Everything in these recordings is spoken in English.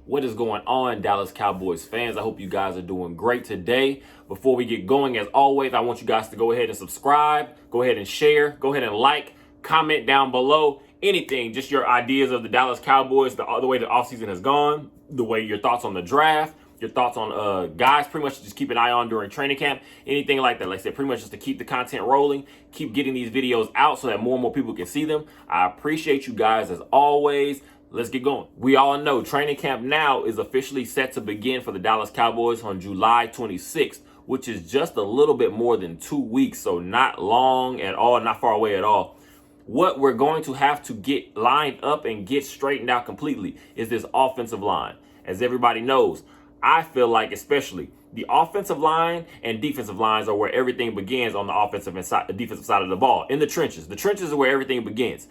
What is going on, Dallas Cowboys fans? I hope you guys are doing great today. Before we get going, as always, I want you guys to go ahead and subscribe, go ahead and share, go ahead and like, comment down below, anything, just your ideas of the Dallas Cowboys, the way the offseason has gone, the way your thoughts on the draft, your thoughts on guys pretty much just keep an eye on during training camp, anything like that. Like I said, pretty much just to keep the content rolling, keep getting these videos out so that more and more people can see them. I appreciate you guys as always. Let's get going. We all know training camp now is officially set to begin for the Dallas Cowboys on July 26th, which is just a little bit more than 2 weeks, so not long at all, not far away at all. What we're going to have to get lined up and get straightened out completely is this offensive line. As everybody knows, I feel like especially the offensive line and defensive lines are where everything begins on the defensive side of the ball, in the trenches. The trenches are where everything begins,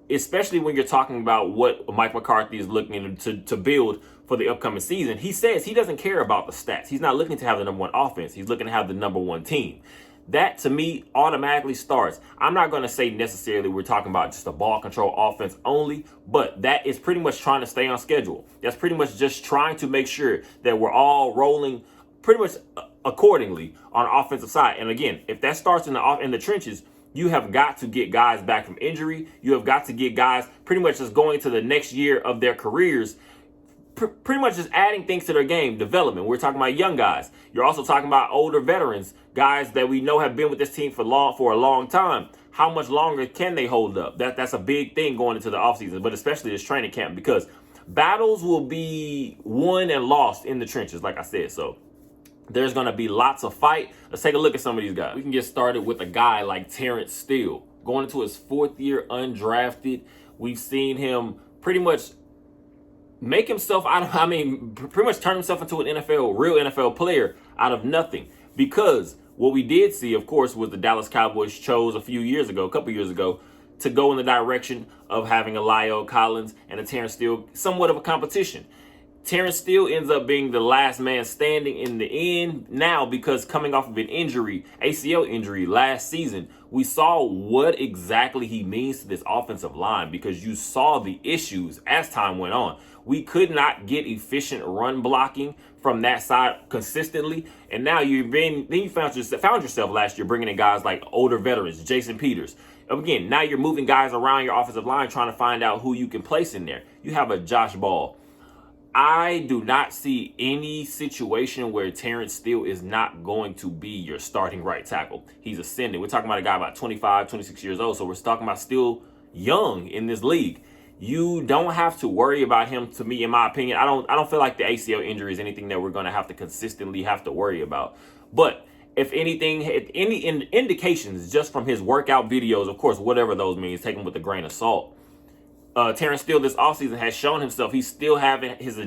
especially when you're talking about what Mike McCarthy is looking to build for the upcoming season. He says he doesn't care about the stats. He's not looking to have the number one offense. He's looking to have the number one team. That, to me, automatically starts. I'm not going to say necessarily we're talking about just a ball control offense only, but that is pretty much trying to stay on schedule. That's pretty much just trying to make sure that we're all rolling pretty much accordingly on the offensive side. And again, if that starts in the trenches, you have got to get guys back from injury. You have got to get guys pretty much just going to the next year of their careers, pretty much just adding things to their game, development. We're talking about young guys. You're also talking about older veterans, guys that we know have been with this team for a long time. How much longer can they hold up? That's a big thing going into the offseason, but especially this training camp, because battles will be won and lost in the trenches, like I said. So there's going to be lots of fight. Let's take a look at some of these guys. We can get started with a guy like Terrence Steele. Going into his 4th year undrafted, we've seen him pretty much make himself pretty much turn himself into an real NFL player out of nothing. Because what we did see, of course, was the Dallas Cowboys chose a couple years ago, to go in the direction of having a La'el Collins and a Terrence Steele, somewhat of a competition. Terrence Steele ends up being the last man standing in the end now, because coming off of an injury, ACL injury last season, we saw what exactly he means to this offensive line, because you saw the issues as time went on. We could not get efficient run blocking from that side consistently. And now you found yourself last year bringing in guys like older veterans, Jason Peters. Again, now you're moving guys around your offensive line trying to find out who you can place in there. You have a Josh Ball. I do not see any situation where Terrence Steele is not going to be your starting right tackle. He's ascending. We're talking about a guy about 25, 26 years old, so we're talking about still young in this league. You don't have to worry about him, to me, in my opinion. I don't feel like the ACL injury is anything that we're going to have to consistently have to worry about. But if anything, any indications just from his workout videos, of course, whatever those means, take them with a grain of salt. Terrence Steele this offseason has shown himself he still has his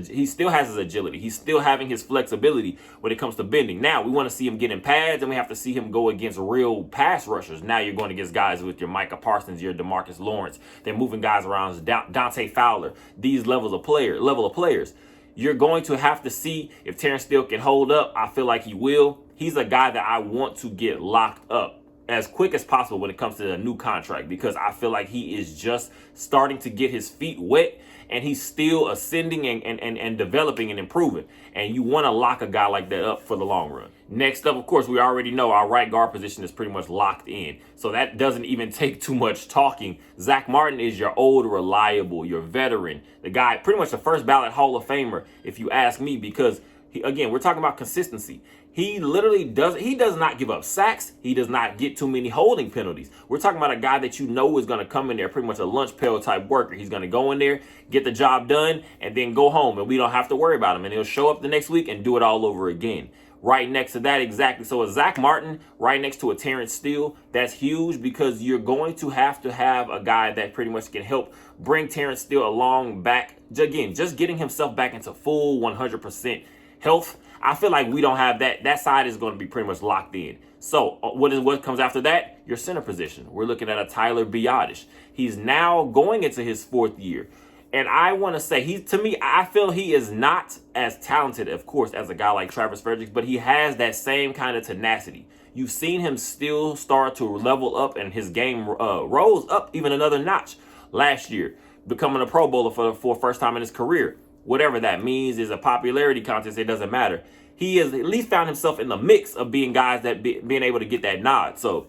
agility. He's still having his flexibility when it comes to bending. Now, we want to see him get in pads, and we have to see him go against real pass rushers. Now you're going against guys with your Micah Parsons, your DeMarcus Lawrence. They're moving guys around, Dante Fowler, these level of players. You're going to have to see if Terrence Steele can hold up. I feel like he will. He's a guy that I want to get locked up as quick as possible when it comes to the new contract, because I feel like he is just starting to get his feet wet, and he's still ascending and developing and improving. And you want to lock a guy like that up for the long run. Next up, of course, we already know our right guard position is pretty much locked in. So that doesn't even take too much talking. Zach Martin is your old, reliable, your veteran, the guy, pretty much the first ballot Hall of Famer, if you ask me, because again, we're talking about consistency. He does not give up sacks. He does not get too many holding penalties. We're talking about a guy that you know is going to come in there, pretty much a lunch pail type worker. He's going to go in there, get the job done, and then go home, and we don't have to worry about him. And he'll show up the next week and do it all over again. Right next to that, exactly. So a Zach Martin right next to a Terrence Steele, that's huge, because you're going to have a guy that pretty much can help bring Terrence Steele along back. Again, just getting himself back into full 100% health. I feel like we don't have that. That side is going to be pretty much locked in. So what comes after that? Your center position. We're looking at a Tyler Biadasz. He's now going into his 4th year. And I want to say, I feel he is not as talented, of course, as a guy like Travis Frederick, but he has that same kind of tenacity. You've seen him still start to level up, and his game rose up even another notch last year, becoming a Pro Bowler for the first time in his career. Whatever that means is a popularity contest. It doesn't matter. He has at least found himself in the mix of being guys that being able to get that nod. So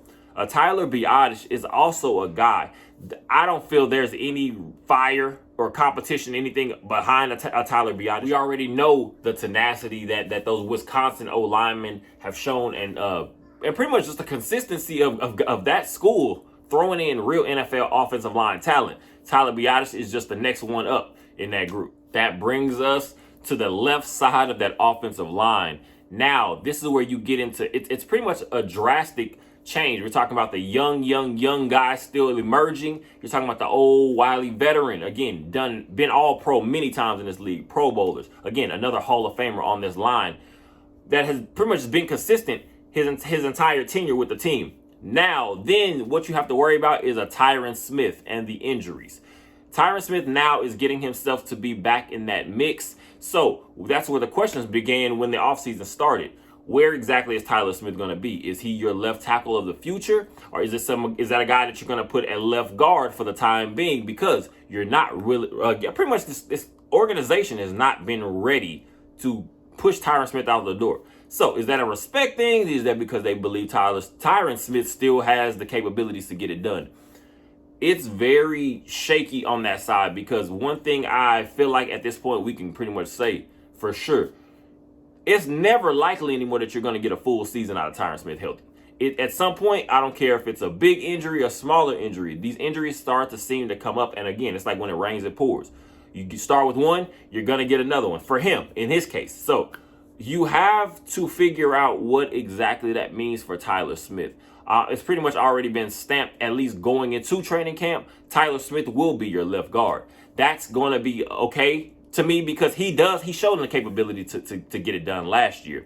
Tyler Biadasz is also a guy. I don't feel there's any fire or competition, anything behind a Tyler Biadasz. We already know the tenacity that those Wisconsin O linemen have shown, and pretty much just the consistency of that school throwing in real NFL offensive line talent. Tyler Biadasz is just the next one up in that group. That brings us to the left side of that offensive line. Now, this is where you get into it's pretty much a drastic change. We're talking about the young guys still emerging. You're talking about the old wily veteran, again, been all pro many times in this league, Pro Bowlers. Again, another Hall of Famer on this line that has pretty much been consistent his entire tenure with the team. Now, then what you have to worry about is a Tyron Smith and the injuries. Tyron Smith now is getting himself to be back in that mix. So that's where the questions began when the offseason started. Where exactly is Tyler Smith going to be? Is he your left tackle of the future? Or is that a guy that you're going to put at left guard for the time being? Because you're not really, pretty much this organization has not been ready to push Tyron Smith out the door. So is that a respect thing? Is that because they believe Tyron Smith still has the capabilities to get it done? It's very shaky on that side, because one thing I feel like at this point we can pretty much say for sure, it's never likely anymore that you're going to get a full season out of Tyron Smith healthy. At some point, I don't care if it's a big injury or smaller injury, these injuries start to seem to come up. And again, it's like when it rains, it pours. You start with one, you're going to get another one for him in his case. So you have to figure out what exactly that means for Tyler Smith. It's pretty much already been stamped, at least going into training camp. Tyler Smith will be your left guard. That's going to be okay to me, because he showed the capability to get it done last year.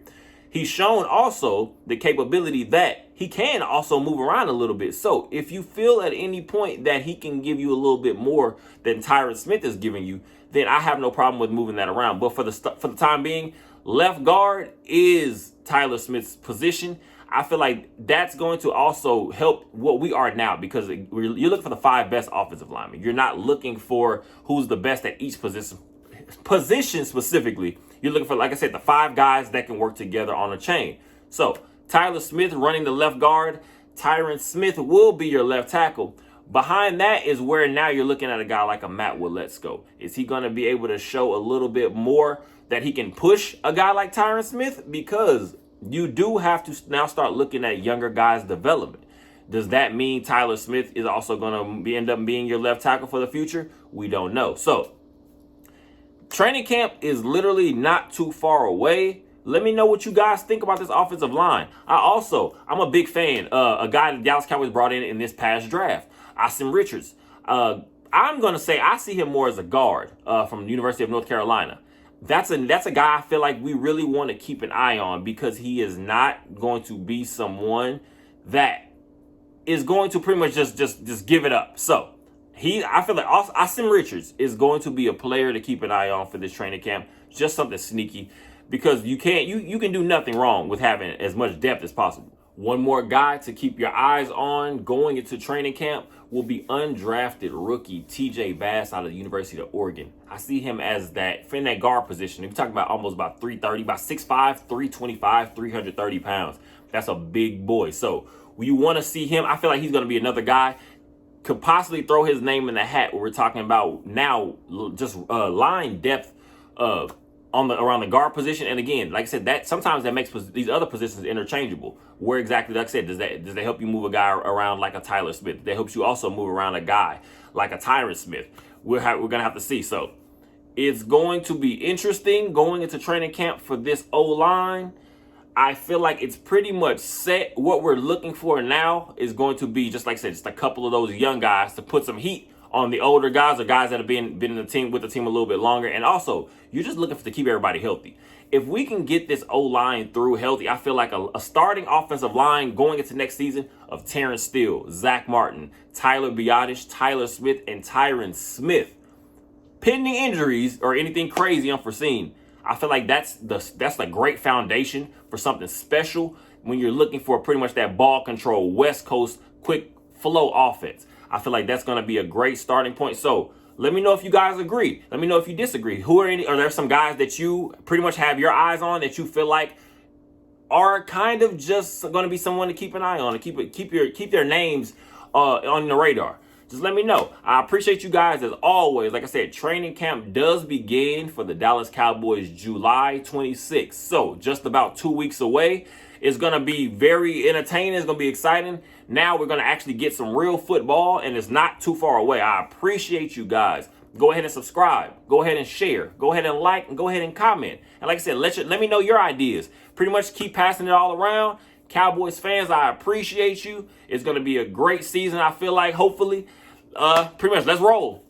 He's shown also the capability that he can also move around a little bit. So if you feel at any point that he can give you a little bit more than Tyron Smith is giving you, then I have no problem with moving that around. But for the time being, left guard is Tyler Smith's position. I feel like that's going to also help what we are now, because you're looking for the 5 best offensive linemen. You're not looking for who's the best at each position specifically. You're looking for, like I said, the 5 guys that can work together on a chain. So Tyler Smith running the left guard. Tyron Smith will be your left tackle. Behind that is where now you're looking at a guy like a Matt Waletzko. Is he going to be able to show a little bit more that he can push a guy like Tyron Smith? Because you do have to now start looking at younger guys' development. Does that mean Tyler Smith is also going to end up being your left tackle for the future? We don't know. So training camp is literally not too far away. Let me know what you guys think about this offensive line. I'm a big fan. A guy the Dallas Cowboys brought in this past draft, Asim Richards. I'm going to say I see him more as a guard from the University of North Carolina. That's a guy I feel like we really want to keep an eye on, because he is not going to be someone that is going to pretty much just give it up. So I feel like Asim Richards is going to be a player to keep an eye on for this training camp. Just something sneaky, because you can do nothing wrong with having as much depth as possible. One more guy to keep your eyes on going into training camp will be undrafted rookie TJ Bass out of the University of Oregon. I see him as in that guard position. We're talking about almost about 330, about 6'5", 325, 330 pounds. That's a big boy. So you want to see him. I feel like he's going to be another guy. Could possibly throw his name in the hat where we're talking about now just line depth around the guard position. And again, like I said, that sometimes that makes these other positions interchangeable. Where exactly, like I said, does that help you move a guy around like a Tyler Smith? That helps you also move around a guy like a Tyron Smith. We're gonna have to see. So it's going to be interesting going into training camp for this O-line. I feel like it's pretty much set. What we're looking for now is going to be, just like I said, just a couple of those young guys to put some heat on the older guys, or guys that have been in the team with the team a little bit longer. And also, you're just looking to keep everybody healthy. If we can get this O-line through healthy, I feel like a starting offensive line going into next season of Terrence Steele, Zach Martin, Tyler Biadasz, Tyler Smith, and Tyron Smith, pending injuries or anything crazy unforeseen, I feel like that's the great foundation for something special when you're looking for pretty much that ball control, West Coast, quick flow offense. I feel like that's going to be a great starting point. So let me know if you guys agree. Let me know if you disagree. Are there some guys that you pretty much have your eyes on that you feel like are kind of just going to be someone to keep an eye on and keep their names on the radar? Just let me know. I appreciate you guys as always. Like I said, training camp does begin for the Dallas Cowboys July 26th. So just about 2 weeks away. It's going to be very entertaining. It's going to be exciting. Now we're going to actually get some real football, and it's not too far away. I appreciate you guys. Go ahead and subscribe. Go ahead and share. Go ahead and like, and go ahead and comment. And like I said, let me know your ideas. Pretty much keep passing it all around. Cowboys fans, I appreciate you. It's going to be a great season, I feel like, hopefully. Pretty much, let's roll.